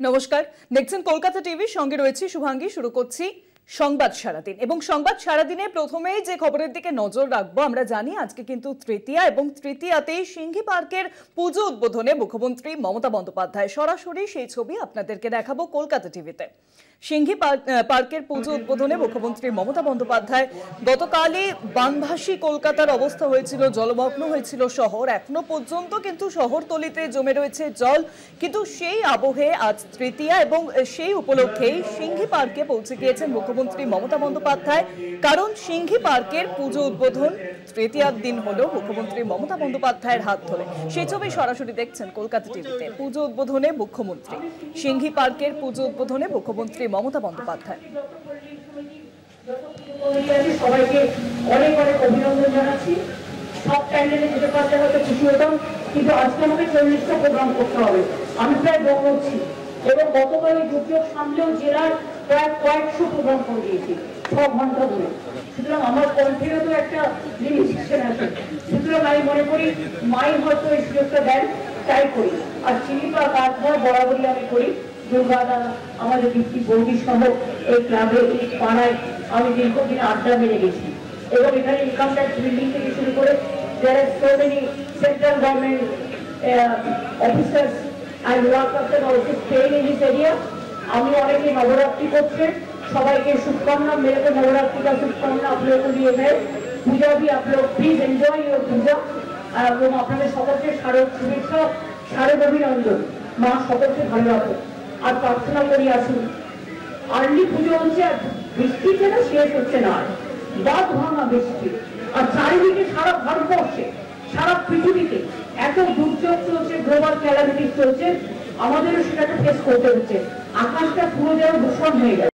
নমস্কার, দেখছেন কলকাতা টিভি, সঙ্গে রয়েছে শুভাঙ্গী। শুরু করছি সংবাদ সারাদিন। এবং সংবাদ সারাদিনে প্রথমেই যে খবরের দিকে নজর রাখবো, আমরা জানি আজকে কিন্তু তৃতীয়া, এবং তৃতীয়াতেই সিংঘি পার্কের পুজো উদ্বোধনে মুখ্যমন্ত্রী মমতা বন্দ্যোপাধ্যায়। সরাসরি সেই ছবি আপনাদেরকে দেখাবো কলকাতা টিভিতে। সিংঘি পার্কের পুজো উদ্বোধনে মুখ্যমন্ত্রী মমতা বন্দ্যোপাধ্যায়। গতকালই বানভাসী কলকাতার অবস্থা হয়েছিল, জলমগ্ন হয়েছিল শহর। এখনো পর্যন্ত কিন্তু শহরতলিতে জমে রয়েছে জল, কিন্তু সেই আবহে আজ তৃতীয়া এবং সেই উপলক্ষেই সিংঘি পার্কে পৌঁছে গিয়েছেন মুখ্যমন্ত্রী মমতা বন্দ্যোপাধ্যায়। কারণ সিংঘি পার্কের পুজো উদ্বোধন তৃতীয়ার দিন হলো মুখ্যমন্ত্রী মমতা বন্দ্যোপাধ্যায়ের হাত ধরে। সেই ছবি সরাসরি দেখছেন কলকাতা টিভিতে। পুজো উদ্বোধনে মুখ্যমন্ত্রী, সিংঘি পার্কের পুজো উদ্বোধনে মুখ্যমন্ত্রী মমতা বন্দ্যোপাধ্যায়। সবাইকে অনেক অনেক অভিনন্দন জানাচ্ছি। সব প্যান্ডেলে যেতে পারলে হয়তো খুশি হতাম, কিন্তু আজকে আমাকে 40টা প্রোগ্রাম করতে হবে। আমি প্রায় বলছি, এবং গতকাল দুর্যোগ সামলেও জেলার প্রায় কয়েকশো প্রোগ্রাম করে দিয়েছি 6 ঘন্টা ধরে। সুতরাং আমার কণ্ঠেরও তো একটা লিমিটেশন আছে। সুতরাং আমি মনে করি মাই হয়তো এই সুযোগটা দেন, তাই করি। আর চিনিপা কাঠঘর বরাবরই আমি করি। দুর্গাদা, আমাদের দীপ্তি বৌদি সহ এই ক্লাবে, এই পাড়ায় আমি দীর্ঘদিন আড্ডা মেরে গেছি। এবং এখানে ইনকাম ট্যাক্স বিল্ডিং থেকে শুরু করে যারা so many central government officers and workers are also staying in this area. আমি অনেকে নবরাত্রি করছে, সবাইকে शुभकामना। मेरे को नवरात्रि का शुभकामना आप लोगों को लिए है। पूजा भी आप लोग प्लीज एंजॉय योर पूजा। এবং আপনাদের সকলকে শারদ শুভেচ্ছা, শারদ অভিনন্দন। মা সকলকে ভালো রাখো। আর প্রার্থনা করি আসুন। আর্লি পুজো হচ্ছে, আর বৃষ্টিতে না শেষ হচ্ছে না, বাদ ভাঙা বৃষ্টি। আর চারিদিকে সারা ভারতবর্ষে, সারা পৃথিবীতে এত দুর্যোগ চলছে, গ্লোবাল ক্যালামিটি চলছে, আমাদেরও সেটাকে ফেস করতে হচ্ছে। আকাশটা পুরো যেন দূষণ হয়ে গেছে।